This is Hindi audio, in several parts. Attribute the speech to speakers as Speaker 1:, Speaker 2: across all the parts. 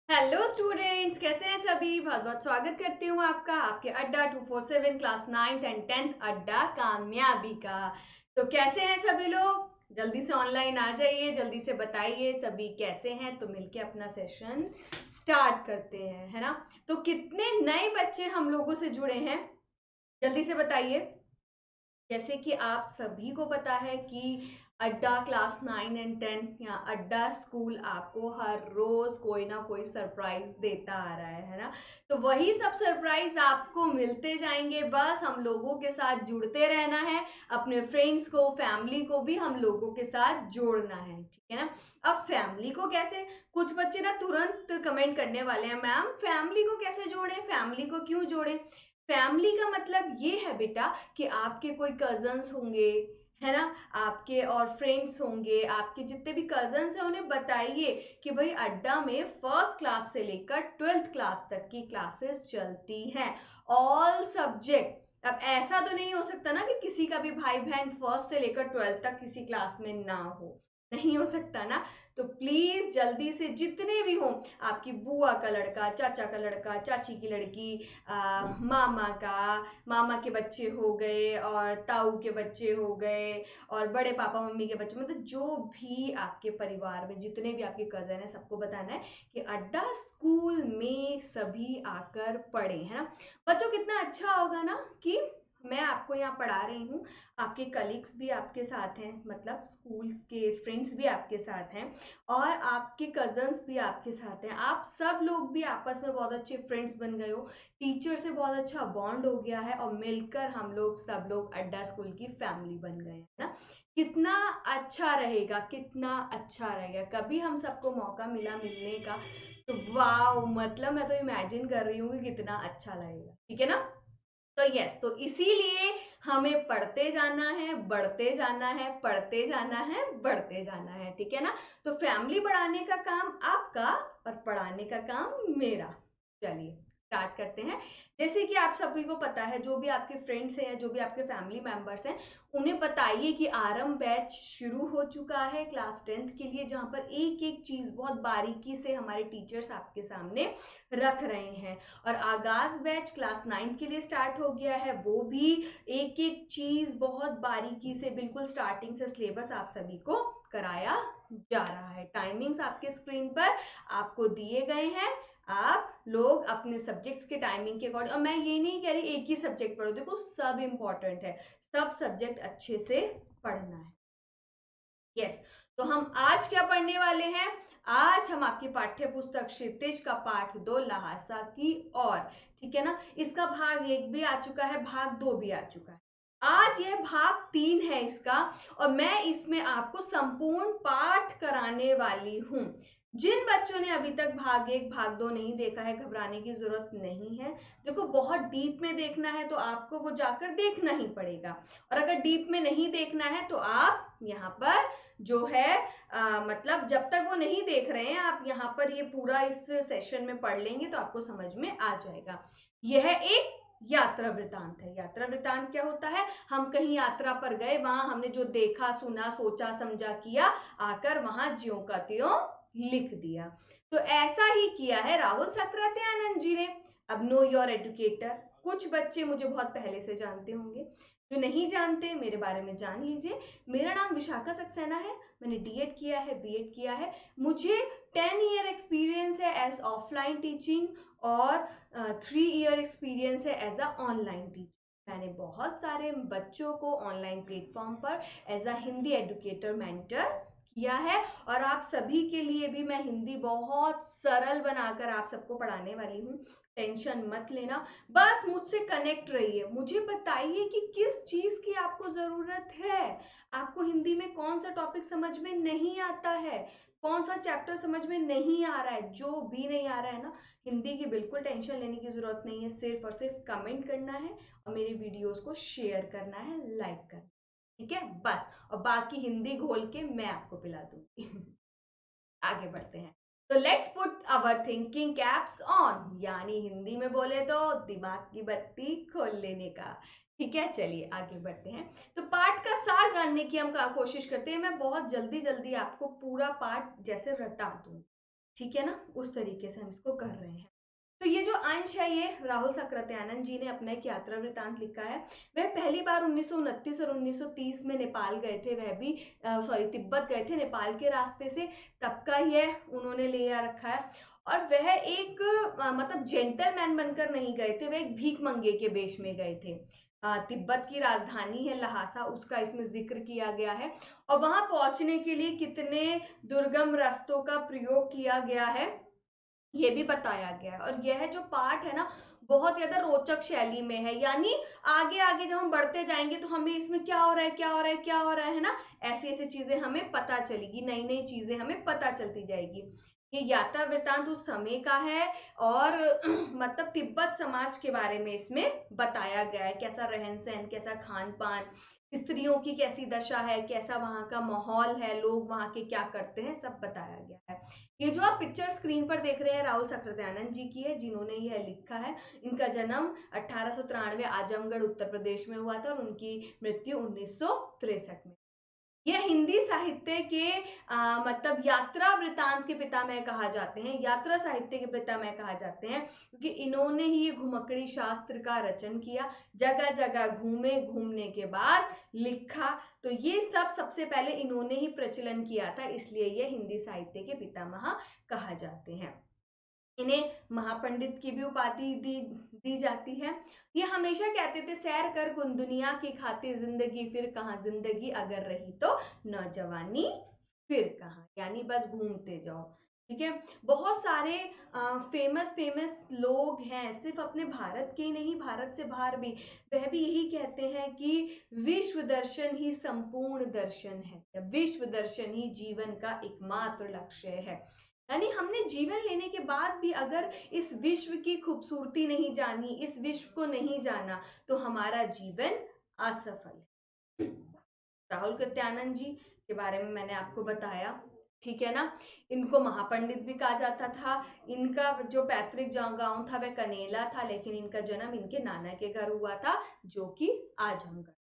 Speaker 1: हेलो स्टूडेंट्स, कैसे हैं सभी। बहुत बहुत स्वागत करती हूँ आपका आपके अड्डा 247 क्लास 9th एंड 10th अड्डा कामयाबी का। तो कैसे हैं सभी लोग, जल्दी से ऑनलाइन आ जाइए, जल्दी से बताइए सभी कैसे हैं, तो मिलके अपना सेशन स्टार्ट करते हैं, है ना। तो कितने नए बच्चे हम लोगों से जुड़े हैं, जल्दी से बताइए। जैसे कि आप सभी को पता है कि अड्डा क्लास 9 एंड 10 या अड्डा स्कूल आपको हर रोज कोई ना कोई सरप्राइज देता आ रहा है ना। तो वही सब सरप्राइज आपको मिलते जाएंगे, बस हम लोगों के साथ जुड़ते रहना है। अपने फ्रेंड्स को, फैमिली को भी हम लोगों के साथ जोड़ना है, ठीक है ना। अब फैमिली को कैसे, कुछ बच्चे ना तुरंत कमेंट करने वाले हैं, मैम फैमिली को कैसे जोड़ें, फैमिली को क्यों जोड़ें। फैमिली का मतलब ये है बेटा कि आपके कोई कजन्स होंगे, है ना, आपके और फ्रेंड्स होंगे, आपके जितने भी कजन्स हैं उन्हें बताइए कि भाई अड्डा में फर्स्ट क्लास से लेकर 12th क्लास तक की क्लासेस चलती हैं, ऑल सब्जेक्ट। अब ऐसा तो नहीं हो सकता ना कि किसी का भी भाई बहन फर्स्ट से लेकर 12th तक किसी क्लास में ना हो, नहीं हो सकता ना। तो प्लीज जल्दी से जितने भी हों, आपकी बुआ का लड़का, चाचा का लड़का, चाची की लड़की, मामा का, मामा के बच्चे हो गए और ताऊ के बच्चे हो गए और बड़े पापा मम्मी के बच्चे, मतलब जो भी आपके परिवार में जितने भी आपके कजन है सबको बताना है कि अड्डा स्कूल में सभी आकर पढ़े, है ना। बच्चों कितना अच्छा होगा ना कि मैं आपको यहाँ पढ़ा रही हूँ, आपके कलीग्स भी आपके साथ हैं, मतलब स्कूल के फ्रेंड्स भी आपके साथ हैं और आपके कजन्स भी आपके साथ हैं, आप सब लोग भी आपस में बहुत अच्छे फ्रेंड्स बन गए हो, टीचर से बहुत अच्छा बॉन्ड हो गया है और मिलकर हम लोग सब लोग अड्डा स्कूल की फैमिली बन गए हैं ना। कितना अच्छा रहेगा, कितना अच्छा रहेगा, कभी हम सबको मौका मिला मिलने का तो वाह, मतलब मैं तो इमेजिन कर रही हूँ कि कितना अच्छा लगेगा, ठीक है ना। तो यस, तो इसीलिए हमें पढ़ते जाना है, बढ़ते जाना है, पढ़ते जाना है, बढ़ते जाना है, ठीक है ना। तो फैमिली बढ़ाने का काम आपका और पढ़ाने का काम मेरा। चलिए स्टार्ट करते हैं। जैसे कि आप सभी को पता है, जो भी आपके फ्रेंड्स हैं या जो भी आपके फैमिली मेंबर्स हैं, उन्हें बताइए कि आरंभ बैच शुरू हो चुका है क्लास 10th के लिए, जहां पर एक एक चीज बहुत बारीकी से हमारे टीचर्स आपके सामने रख रहे हैं। और आगाज बैच क्लास 9 के लिए स्टार्ट हो गया है, वो भी एक एक चीज बहुत बारीकी से बिल्कुल स्टार्टिंग से सिलेबस आप सभी को कराया जा रहा है। टाइमिंग्स आपके स्क्रीन पर आपको दिए गए हैं, आप लोग अपने सब्जेक्ट्स के टाइमिंग के अकॉर्डिंग, और मैं ये नहीं कह रही एक ही सब्जेक्ट पढ़ो, देखो सब इंपॉर्टेंट है, सब सब्जेक्ट अच्छे से पढ़ना है। यस, तो हम आज क्या पढ़ने वाले हैं, आज हम आपकी पाठ्य पुस्तक क्षितिज का पाठ 2 लहासा की और, ठीक है ना। इसका भाग 1 भी आ चुका है, भाग 2 भी आ चुका है, आज यह भाग 3 है इसका। और मैं इसमें आपको संपूर्ण पाठ कराने वाली हूं। जिन बच्चों ने अभी तक भाग 1 भाग 2 नहीं देखा है, घबराने की जरूरत नहीं है। देखो बहुत डीप में देखना है तो आपको वो जाकर देखना ही पड़ेगा, और अगर डीप में नहीं देखना है तो आप यहाँ पर जो है मतलब जब तक वो नहीं देख रहे हैं, आप यहाँ पर ये पूरा इस सेशन में पढ़ लेंगे तो आपको समझ में आ जाएगा। यह एक यात्रा वृतांत है। यात्रा वृतांत क्या होता है, हम कहीं यात्रा पर गए, वहां हमने जो देखा, सुना, सोचा, समझा, किया, आकर वहां ज्यों का त्यों लिख दिया। तो ऐसा ही किया है राहुल सक्रात्यानंद जी ने। अब नो योर एडुकेटर, कुछ बच्चे मुझे बहुत पहले से जानते होंगे, जो नहीं जानते मेरे बारे में जान लीजिए। मेरा नाम विशाखा सक्सेना है, मैंने डीएड किया है, बीएड किया है, मुझे 10 ईयर एक्सपीरियंस है एज ऑफलाइन टीचिंग और 3 ईयर एक्सपीरियंस है एज अ ऑनलाइन टीचर। मैंने बहुत सारे बच्चों को ऑनलाइन प्लेटफॉर्म पर as a Hindi educator mentor किया है, और आप सभी के लिए भी मैं हिंदी बहुत सरल बनाकर आप सबको पढ़ाने वाली हूँ। टेंशन मत लेना, बस मुझसे कनेक्ट रहिए, मुझे बताइए कि किस चीज की आपको जरूरत है। आपको हिंदी में कौन सा टॉपिक समझ में नहीं आता है, कौन सा चैप्टर समझ में नहीं आ रहा है, जो भी नहीं आ रहा है ना, हिंदी की बिल्कुल टेंशन लेने की जरूरत नहीं है, सिर्फ और सिर्फ कमेंट करना है और मेरे वीडियोस को शेयर करना है, लाइक करना है, ठीक है बस। और बाकी हिंदी घोल के मैं आपको पिला दूंगी। आगे बढ़ते हैं। तो let's put our thinking caps on, यानी हिंदी में बोले तो दिमाग की बत्ती खोल लेने का, ठीक है। चलिए आगे बढ़ते हैं। तो पाठ का सार जानने की हम कोशिश करते हैं, मैं बहुत जल्दी जल्दी आपको पूरा पाठ जैसे रटा दूं, ठीक है ना, उस तरीके से हम इसको कर रहे हैं। तो ये जो अंश है ये राहुल सक्रात्यानंद जी ने अपना एक यात्रा वृतांत लिखा है। वह पहली बार 1929 और 1930 में नेपाल गए थे, वह भी तिब्बत गए थे नेपाल के रास्ते से, तब का यह उन्होंने लिया रखा है। और वह एक मतलब जेंटलमैन बनकर नहीं गए थे, वह एक भीख मंगे के वेश में गए थे। तिब्बत की राजधानी है लहासा, उसका इसमें जिक्र किया गया है, और वहां पहुंचने के लिए कितने दुर्गम रास्तों का प्रयोग किया गया है ये भी बताया गया है। और यह जो पाठ है ना बहुत ज्यादा रोचक शैली में है, यानी आगे आगे जब हम बढ़ते जाएंगे तो हमें इसमें क्या हो रहा है, क्या हो रहा है, क्या हो रहा है ना, ऐसी ऐसी चीजें हमें पता चलेगी, नई नई चीजें हमें पता चलती जाएगी। ये यात्रा वृतांत उस समय का है, और मतलब तिब्बत समाज के बारे में इसमें बताया गया है, कैसा रहन सहन, कैसा खान पान, स्त्रियों की कैसी दशा है, कैसा वहां का माहौल है, लोग वहां के क्या करते हैं, सब बताया गया है। ये जो आप पिक्चर स्क्रीन पर देख रहे हैं राहुल सक्रात्यानंद जी की है, जिन्होंने यह लिखा है। इनका जन्म 1893 आजमगढ़ उत्तर प्रदेश में हुआ था और उनकी मृत्यु 1963 में। यह हिंदी साहित्य के मतलब यात्रा वृतांत के पितामह कहा जाते हैं, यात्रा साहित्य के पितामह कहा जाते हैं, क्योंकि इन्होंने ही ये घुमक्कड़ी शास्त्र का रचन किया, जगह जगह घूमे, घूमने के बाद लिखा, तो ये सब सबसे पहले इन्होंने ही प्रचलन किया था, इसलिए ये हिंदी साहित्य के पितामह कहा जाते हैं। इन्हें महापंडित की भी उपाधि दी जाती है। ये हमेशा कहते थे सैर कर कुन दुनिया की खातिर जिंदगी फिर कहाँ, जिंदगी अगर रही तो नौजवानी फिर कहाँ, यानी बस घूमते जाओ। ठीक है, बहुत सारे फेमस लोग हैं, सिर्फ अपने भारत के ही नहीं, भारत से बाहर भी, वह भी यही कहते हैं कि विश्व दर्शन ही संपूर्ण दर्शन है, विश्व दर्शन ही जीवन का एकमात्र लक्ष्य है। यानी हमने जीवन लेने के बाद भी अगर इस विश्व की खूबसूरती नहीं जानी, इस विश्व को नहीं जाना, तो हमारा जीवन असफल है। राहुल कृत्यानंद जी के बारे में मैंने आपको बताया, ठीक है ना। इनको महापंडित भी कहा जाता था। इनका जो पैतृक गांव था वह कनेला था, लेकिन इनका जन्म इनके नाना के घर हुआ था, जो कि आजमगढ़।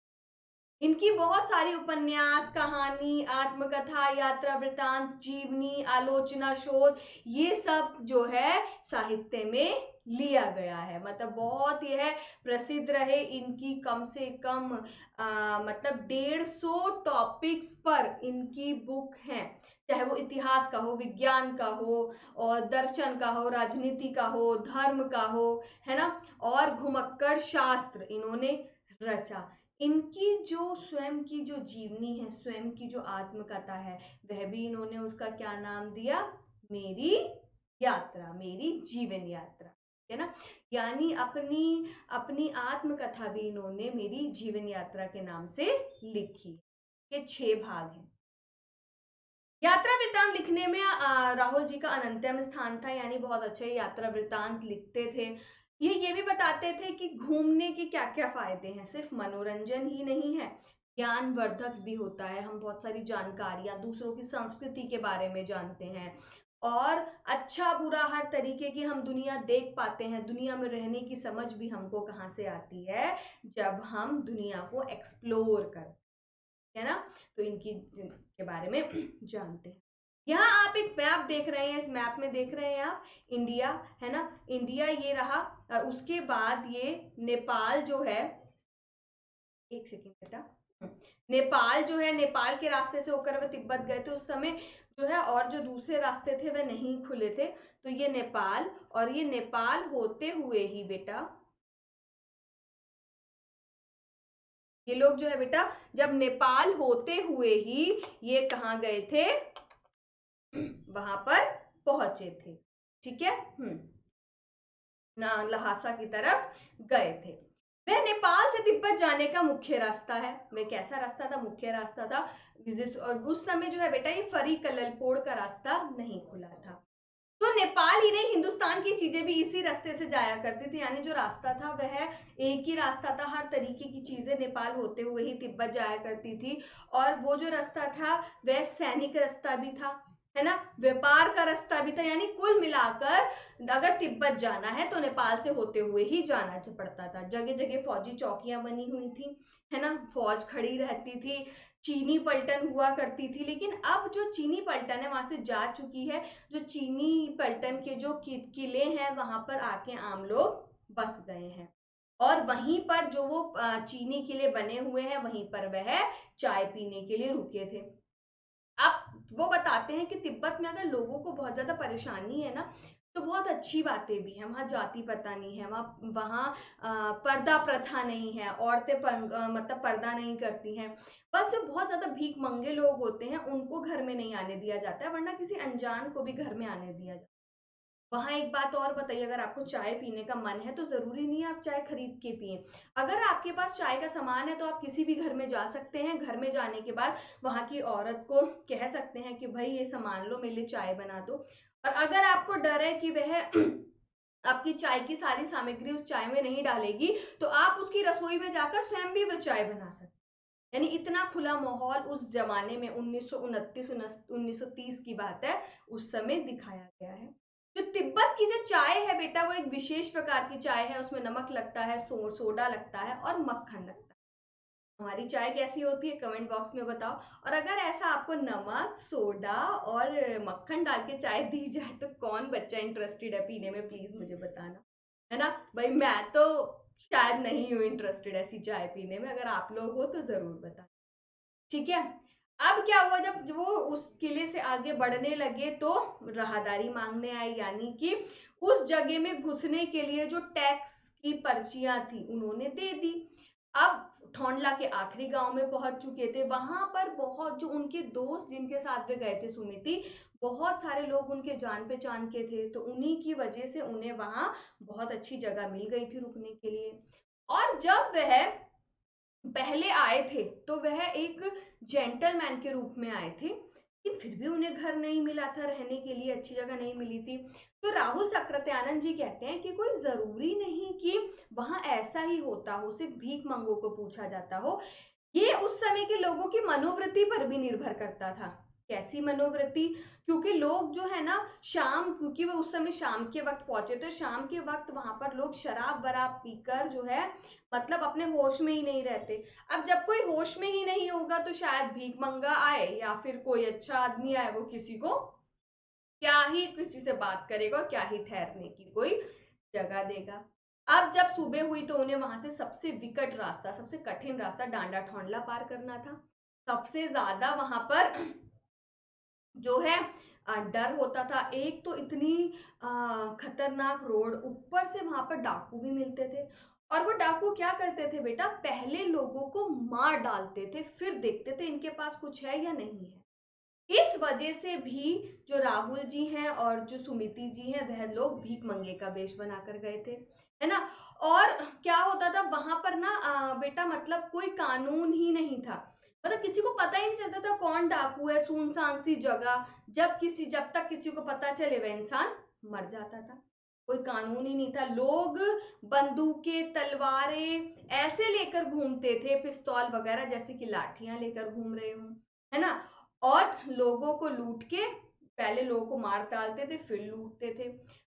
Speaker 1: इनकी बहुत सारी उपन्यास, कहानी, आत्मकथा, यात्रा वृतांत, जीवनी, आलोचना, शोध, ये सब जो है साहित्य में लिया गया है। मतलब बहुत यह प्रसिद्ध रहे। इनकी कम से कम मतलब 150 टॉपिक्स पर इनकी बुक है, चाहे वो इतिहास का हो, विज्ञान का हो, और दर्शन का हो, राजनीति का हो, धर्म का हो, है ना, और घुमक्कड़ शास्त्र इन्होंने रचा। इनकी जो स्वयं की जो जीवनी है, स्वयं की जो आत्मकथा है, वह भी इन्होंने उसका क्या नाम दिया, मेरी यात्रा, मेरी जीवन यात्रा, है ना। यानी अपनी अपनी आत्मकथा भी इन्होंने मेरी जीवन यात्रा के नाम से लिखी। ये 6 भाग हैं। यात्रा वृतांत लिखने में राहुल जी का अनंतम स्थान था, यानी बहुत अच्छे यात्रा वृतांत लिखते थे। ये भी बताते थे कि घूमने के क्या क्या फायदे हैं, सिर्फ मनोरंजन ही नहीं है, ज्ञानवर्धक भी होता है। हम बहुत सारी जानकारियां, दूसरों की संस्कृति के बारे में जानते हैं, और अच्छा बुरा हर तरीके की हम दुनिया देख पाते हैं। दुनिया में रहने की समझ भी हमको कहाँ से आती है, जब हम दुनिया को एक्सप्लोर करते है ना। तो इनकी के बारे में जानते हैं। यहाँ आप एक मैप देख रहे हैं, इस मैप में देख रहे हैं आप इंडिया, है ना, इंडिया ये रहा, और उसके बाद ये नेपाल जो है, एक सेकेंड बेटा, नेपाल जो है, नेपाल के रास्ते से होकर वह तिब्बत गए थे उस समय जो है, और जो दूसरे रास्ते थे वह नहीं खुले थे, तो ये नेपाल, और ये नेपाल होते हुए ही बेटा, ये लोग जो है बेटा, जब नेपाल होते हुए ही ये कहाँ गए थे, वहां पर पहुंचे थे, ठीक है। लहासा की तरफ गए थे। वह नेपाल से तिब्बत जाने का मुख्य रास्ता है। वह कैसा रास्ता था, मुख्य रास्ता था। उस समय जो है बेटा ये फरी कललपोड़ का रास्ता नहीं खुला था। तो नेपाल ही नहीं, हिंदुस्तान की चीजें भी इसी रास्ते से जाया करती थी, यानी जो रास्ता था वह एक ही रास्ता था, हर तरीके की चीजें नेपाल होते हुए ही तिब्बत जाया करती थी। और वो जो रास्ता था वह सैनिक रास्ता भी था, है ना, व्यापार का रास्ता भी था, यानी कुल मिलाकर अगर तिब्बत जाना है तो नेपाल से होते हुए ही जाना पड़ता था। जगह जगह फौजी चौकियां बनी हुई थी, है ना, फौज खड़ी रहती थी, चीनी पलटन हुआ करती थी, लेकिन अब जो चीनी पलटन है वहां से जा चुकी है। जो चीनी पलटन के जो किले हैं वहां पर आके आम लोग बस गए हैं, और वहीं पर जो वो चीनी किले बने हुए हैं वहीं पर वह चाय पीने के लिए रुके थे। अब वो बताते हैं कि तिब्बत में अगर लोगों को बहुत ज्यादा परेशानी है ना, तो बहुत अच्छी बातें भी हैं। वहाँ जाति प्रथा नहीं है, वहाँ वहाँ पर्दा प्रथा नहीं है, औरतें मतलब पर्दा नहीं करती हैं। बस जो बहुत ज्यादा भीख मंगे लोग होते हैं उनको घर में नहीं आने दिया जाता है, वरना किसी अनजान को भी घर में आने दिया जाता है। वहां एक बात और बताइए, अगर आपको चाय पीने का मन है तो जरूरी नहीं है आप चाय खरीद के पिए। अगर आपके पास चाय का सामान है तो आप किसी भी घर में जा सकते हैं। घर में जाने के बाद वहां की औरत को कह सकते हैं कि भाई ये सामान लो, मेरे लिए चाय बना दो। और अगर आपको डर है कि वह आपकी चाय की सारी सामग्री उस चाय में नहीं डालेगी, तो आप उसकी रसोई में जाकर स्वयं भी वो चाय बना सकते हैं। यानी इतना खुला माहौल उस जमाने में 1929 1930 की बात है, उस समय दिखाया गया है। जो तिब्बत की जो चाय है बेटा, वो एक विशेष प्रकार की चाय है। उसमें नमक लगता है, सोडा लगता है और मक्खन लगता है। हमारी चाय कैसी होती है कमेंट बॉक्स में बताओ। और अगर ऐसा आपको नमक, सोडा और मक्खन डाल के चाय दी जाए तो कौन बच्चा इंटरेस्टेड है पीने में, प्लीज मुझे बताना, है ना भाई। मैं तो शायद नहीं हूं इंटरेस्टेड ऐसी चाय पीने में, अगर आप लोग हो तो जरूर बताना, ठीक है। अब क्या हुआ, जब वो उस किले से आगे बढ़ने लगे तो राहदारी मांगने आए, यानी कि उस जगह में घुसने के लिए जो टैक्स की पर्चियां थी उन्होंने दे दी। अब ठोंडला के आखिरी गांव में पहुंच चुके थे। वहां पर बहुत जो उनके दोस्त जिनके साथ वे गए थे सुमिति, बहुत सारे लोग उनके जान पहचान के थे, तो उन्हीं की वजह से उन्हें वहां बहुत अच्छी जगह मिल गई थी रुकने के लिए। और जब वह पहले आए थे तो वह एक जेंटलमैन के रूप में आए थे, लेकिन फिर भी उन्हें घर नहीं मिला था, रहने के लिए अच्छी जगह नहीं मिली थी। तो राहुल सकृत्यानंद जी कहते हैं कि कोई जरूरी नहीं कि वहां ऐसा ही होता हो, सिर्फ भीख मंगों को पूछा जाता हो। ये उस समय के लोगों की मनोवृत्ति पर भी निर्भर करता था। कैसी मनोवृत्ति? क्योंकि लोग जो है ना शाम, क्योंकि वो उस समय शाम के वक्त पहुंचे, तो शाम के वक्त वहां पर लोग शराब वराब पीकर जो है मतलब अपने होश में ही नहीं रहते। अब जब कोई होश में ही नहीं होगा तो शायद भीख मंगा आए या फिर कोई अच्छा आदमी आए, वो किसी को क्या ही किसी से बात करेगा, क्या ही ठहरने की कोई जगह देगा। अब जब सुबह हुई तो उन्हें वहां से सबसे विकट रास्ता, सबसे कठिन रास्ता डांडा ठोंडला पार करना था। सबसे ज्यादा वहां पर जो है डर होता था। एक तो इतनी खतरनाक रोड, ऊपर से वहां पर डाकू भी मिलते थे। और वो डाकू क्या करते थे बेटा, पहले लोगों को मार डालते थे, फिर देखते थे इनके पास कुछ है या नहीं है। इस वजह से भी जो राहुल जी हैं और जो सुमिति जी हैं वह लोग भीख मंगे का वेश बनाकर गए थे, है ना। और क्या होता था वहां पर ना बेटा, मतलब कोई कानून ही नहीं था। मतलब किसी को पता ही नहीं चलता था कौन डाकू है, सुनसान सी जगह। जब तक किसी को पता चले वह इंसान मर जाता था। कोई कानून ही नहीं था। लोग बंदूकें, तलवारें ऐसे लेकर घूमते थे, पिस्तौल वगैरह जैसे कि लाठियां लेकर घूम रहे हूं, है ना। और लोगों को लूट के, पहले लोगों को मार डालते थे फिर लूटते थे।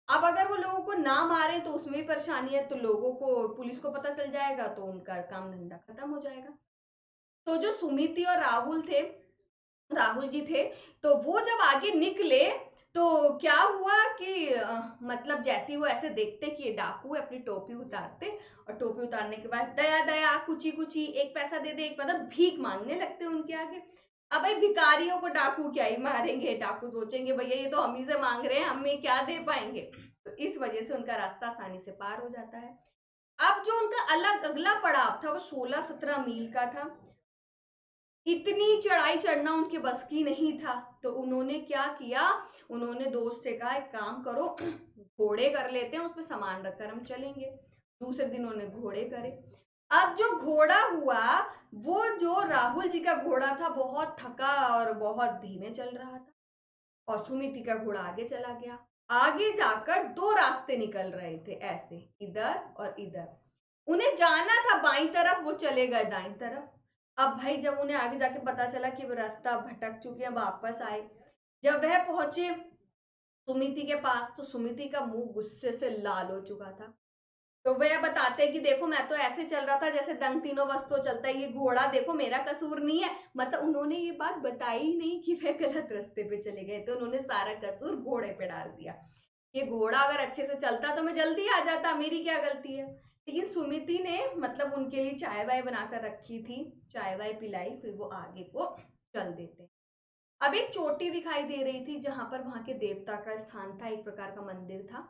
Speaker 1: अब अगर वो लोगों को ना मारे तो उसमें भी परेशानी है, तो लोगों को, पुलिस को पता चल जाएगा तो उनका काम धंधा खत्म हो जाएगा। तो जो सुमिति और राहुल जी थे, तो वो जब आगे निकले तो क्या हुआ कि मतलब जैसे ही वो ऐसे देखते कि ये डाकू है, अपनी टोपी उतारते, और टोपी उतारने के बाद दया दया कुची कुची, एक पैसा दे दे, एक मतलब भीख मांगने लगते उनके आगे। अब भाई भिखारियों को डाकू क्या ही मारेंगे, डाकू सोचेंगे भैया ये तो हम ही से मांग रहे हैं, हमें क्या दे पाएंगे। तो इस वजह से उनका रास्ता आसानी से पार हो जाता है। अब जो उनका अलग अगला पड़ाव था वो 16-17 मील का था। इतनी चढ़ाई चढ़ना उनके बस की नहीं था। तो उन्होंने क्या किया, उन्होंने दोस्त से कहा एक काम करो, घोड़े कर लेते हैं, उसमें सामान रखकर हम चलेंगे। दूसरे दिन उन्होंने घोड़े करे। अब जो घोड़ा हुआ, वो जो राहुल जी का घोड़ा था बहुत थका और बहुत धीमे चल रहा था, और सुमिति का घोड़ा आगे चला गया। आगे जाकर दो रास्ते निकल रहे थे ऐसे, इधर और इधर। उन्हें जाना था बाईं तरफ, वो चले गए दाईं तरफ। अब भाई जब उन्हें आगे जाके पता चला कि वो रास्ता भटक चुके हैं, वापस आए। जब वह पहुंचे सुमिति के पास तो सुमिति का मुंह गुस्से से लाल हो चुका था। तो वह बताते हैं कि देखो मैं तो ऐसे चल रहा था जैसे दंग तीनों वस्तु चलता है, ये घोड़ा देखो मेरा कसूर नहीं है। मतलब उन्होंने ये बात बताई ही नहीं कि वह गलत रास्ते पे चले गए, तो उन्होंने सारा कसूर घोड़े पे डाल दिया। ये घोड़ा अगर अच्छे से चलता तो मैं जल्दी आ जाता, मेरी क्या गलती है। लेकिन सुमिति ने मतलब उनके लिए चाय वाय बनाकर रखी थी, चाय वाय पिलाई, फिर वो आगे को चल देते। अब एक चोटी दिखाई दे रही थी जहां पर वहां के देवता का स्थान था, एक प्रकार का मंदिर था।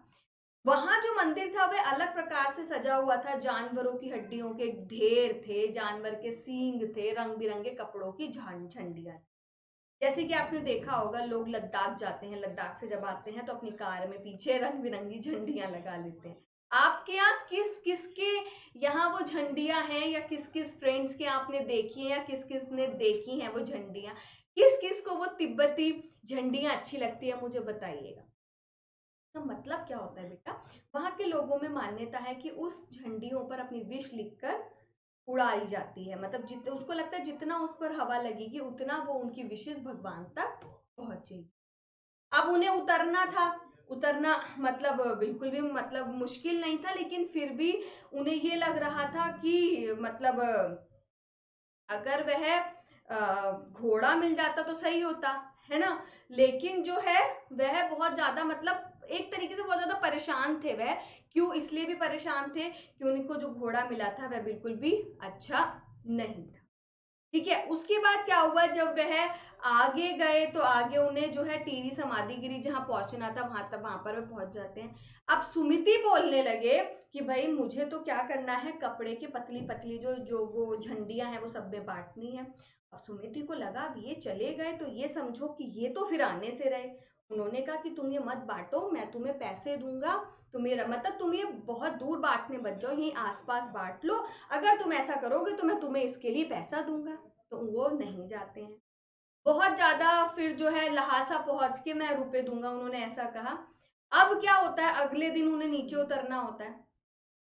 Speaker 1: वहां जो मंदिर था वह अलग प्रकार से सजा हुआ था, जानवरों की हड्डियों के ढेर थे, जानवर के सींग थे, रंग बिरंगे कपड़ों की झंडियां। जैसे कि आपने देखा होगा लोग लद्दाख जाते हैं, लद्दाख से जब आते हैं तो अपनी कार में पीछे रंग बिरंगी झंडियां लगा लेते हैं। आपके यहाँ किस किस के यहाँ वो झंडियां हैं, या किस किस फ्रेंड्स के आपने देखी है, या किस किस ने देखी हैं वो झंडियां, किस किस को वो तिब्बती झंडियां अच्छी लगती है, मुझे बताइएगा। तो मतलब क्या होता है बेटा, वहां के लोगों में मान्यता है कि उस झंडियों पर अपनी विश लिखकर उड़ाई जाती है। मतलब जितना उसको लगता है जितना उस पर हवा लगेगी उतना वो उनकी विशेष भगवान तक पहुंचेगी। अब उन्हें उतरना था, उतरना मतलब बिल्कुल भी मतलब मुश्किल नहीं था, लेकिन फिर भी उन्हें ये लग रहा था कि मतलब अगर वह घोड़ा मिल जाता तो सही होता, है ना। लेकिन जो है वह बहुत ज्यादा मतलब एक तरीके से बहुत ज्यादा परेशान थे वह। क्यों इसलिए भी परेशान थे कि उनको जो घोड़ा मिला था वह बिल्कुल भी अच्छा नहीं था। ठीक है, उसके बाद क्या हुआ, जब वह आगे गए तो आगे उन्हें जो है टीरी समाधि गिरी जहां पहुंचना था वहां तक, वहां पर वे पहुंच जाते हैं। अब सुमिति बोलने लगे कि भाई मुझे तो क्या करना है, कपड़े की पतली पतली जो जो वो झंडियां हैं वो सब में बांटनी है। अब सुमिति को लगा अब ये चले गए तो ये समझो कि ये तो फिर आने से रहे। उन्होंने कहा कि तुम ये मत बांटो, मैं तुम्हें पैसे दूंगा, तुम्हें मतलब तुम ये बहुत दूर बांटने मत जाओ, यहीं आसपास बांट लो, अगर तुम ऐसा करोगे तो मैं तुम्हें इसके लिए पैसा दूंगा। तो वो नहीं जाते हैं। बहुत ज्यादा फिर जो है लहासा पहुंच के मैं रुपए दूंगा, उन्होंने ऐसा कहा। अब क्या होता है, अगले दिन उन्हें नीचे उतरना होता है।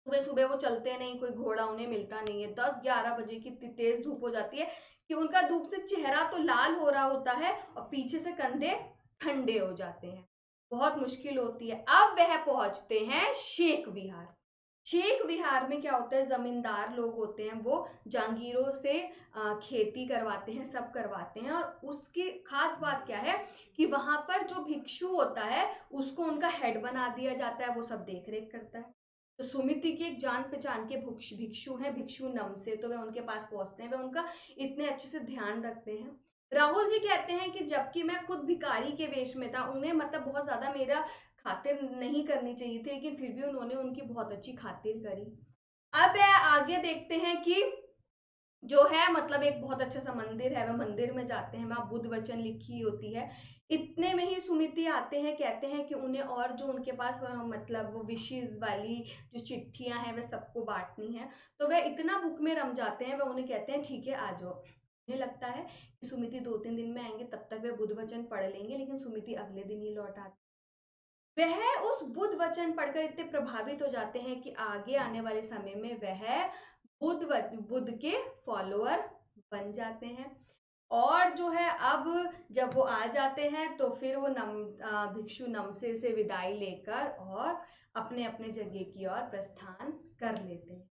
Speaker 1: सुबह सुबह वो चलते नहीं, कोई घोड़ा उन्हें मिलता नहीं है, 10-11 बजे की इतनी तेज धूप हो जाती है कि उनका धूप से चेहरा तो लाल हो रहा होता है और पीछे से कंधे ठंडे हो जाते हैं, बहुत मुश्किल होती है। अब वह पहुंचते हैं शेख विहार। शेख विहार में क्या होता है, जमींदार लोग होते हैं वो जागीरों से खेती करवाते हैं, सब करवाते हैं। और उसकी खास बात क्या है कि वहां पर जो भिक्षु होता है उसको उनका हेड बना दिया जाता है, वो सब देख रेख करता है। तो सुमिति के एक जान पहचान के भिक्षु हैं, भिक्षु नम से, तो वे उनके पास पहुंचते हैं, वे उनका इतने अच्छे से ध्यान रखते हैं। राहुल जी कहते हैं कि जबकि मैं खुद भिखारी के वेश में था, उन्हें मतलब बहुत ज्यादा मेरा खातिर नहीं करनी चाहिए थी, लेकिन फिर भी उन्होंने उनकी बहुत अच्छी खातिर करी। अब आगे देखते हैं कि जो है मतलब एक बहुत अच्छा सा मंदिर है, वह मंदिर में जाते हैं, वहां बुद्ध वचन लिखी होती है। इतने में ही सुमिति आते हैं, कहते हैं कि उन्हें और जो उनके पास मतलब वो विशेष वाली जो चिट्ठियां हैं वह सबको बांटनी है। तो वह इतना बुक में रम जाते हैं, वह उन्हें कहते हैं ठीक है आ जाओ। उन्हें लगता है कि सुमिति 2-3 दिन में आएंगे, तब तक वे बुद्ध वचन पढ़ लेंगे, लेकिन सुमिति अगले दिन ही लौट आती। वह उस बुद्ध वचन पढ़कर इतने प्रभावित हो जाते हैं कि आगे आने वाले समय में वह बुद्ध के फॉलोअर बन जाते हैं। और जो है अब जब वो आ जाते हैं तो फिर वो भिक्षु नमसे से विदाई लेकर और अपने अपने जगह की ओर प्रस्थान कर लेते हैं।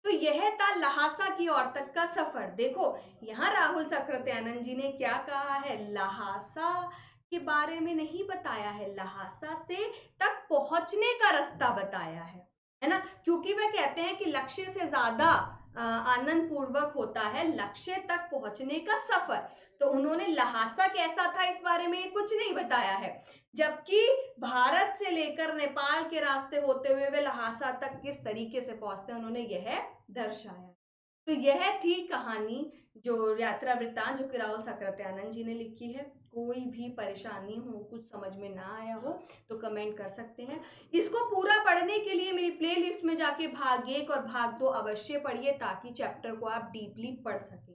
Speaker 1: तो यह था लहासा की ओर तक का सफर। देखो यहाँ राहुल सकृत्यानंद जी ने क्या कहा है, लहासा के बारे में नहीं बताया है, लहासा से तक पहुंचने का रास्ता बताया है ना। क्योंकि वह कहते हैं कि लक्ष्य से ज्यादा आनंद पूर्वक होता है लक्ष्य तक पहुंचने का सफर। तो उन्होंने लहासा कैसा था इस बारे में कुछ नहीं बताया है, जबकि भारत से लेकर नेपाल के रास्ते होते हुए वे लहासा तक किस तरीके से पहुंचते हैं उन्होंने यह दर्शाया। तो यह थी कहानी, जो यात्रा वृत्तांत जो कि राहुल सकृत्यानंद जी ने लिखी है। कोई भी परेशानी हो, कुछ समझ में ना आया हो तो कमेंट कर सकते हैं। इसको पूरा पढ़ने के लिए मेरी प्लेलिस्ट में जाके भाग 1 और भाग 2 अवश्य पढ़िए, ताकि चैप्टर को आप डीपली पढ़ सकें।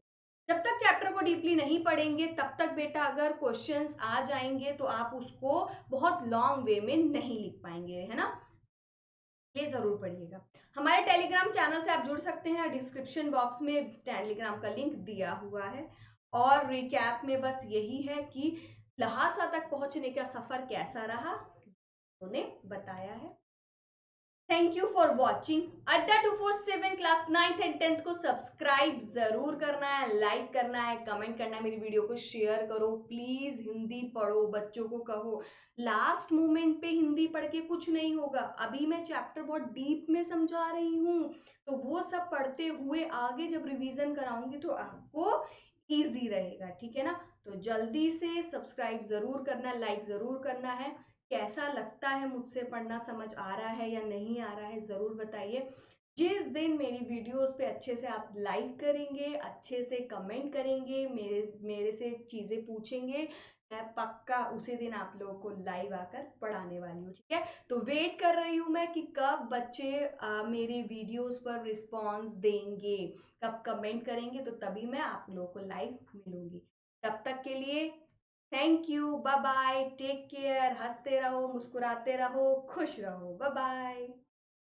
Speaker 1: जब तक चैप्टर को डीपली नहीं पढ़ेंगे तब तक बेटा अगर क्वेश्चंस आ जाएंगे तो आप उसको बहुत लॉन्ग वे में नहीं लिख पाएंगे, है ना। ये जरूर पढ़िएगा। हमारे टेलीग्राम चैनल से आप जुड़ सकते हैं, डिस्क्रिप्शन बॉक्स में टेलीग्राम का लिंक दिया हुआ है। और रिकैप में बस यही है कि लहासा तक पहुंचने का सफर कैसा रहा उन्हें बताया है। Thank you for watching. अड्डा 247 क्लास 9th एंड 10th को सब्सक्राइब जरूर करना है, लाइक करना है, कमेंट करना है, मेरी वीडियो को शेयर करो, प्लीज हिंदी पढ़ो, बच्चों को कहो। लास्ट मोमेंट पे हिंदी पढ़ के कुछ नहीं होगा, अभी मैं चैप्टर बहुत डीप में समझा रही हूँ, तो वो सब पढ़ते हुए आगे जब रिवीजन कराऊंगी तो आपको ईजी रहेगा, ठीक है ना। तो जल्दी से सब्सक्राइब जरूर करना, लाइक जरूर करना है। कैसा लगता है, मुझसे पढ़ना समझ आ रहा है या नहीं आ रहा है, ज़रूर बताइए। जिस दिन मेरी वीडियोस पे अच्छे से आप लाइक करेंगे, अच्छे से कमेंट करेंगे, मेरे मेरे से चीज़ें पूछेंगे, मैं पक्का उसी दिन आप लोगों को लाइव आकर पढ़ाने वाली हूँ, ठीक है। तो वेट कर रही हूँ मैं कि कब बच्चे मेरे वीडियोस पर रिस्पॉन्स देंगे, कब कमेंट करेंगे, तो तभी मैं आप लोगों को लाइव मिलूंगी। तब तक के लिए thank you, bye bye, take care, हंसते रहो, मुस्कुराते रहो, खुश रहो, बाय बाय।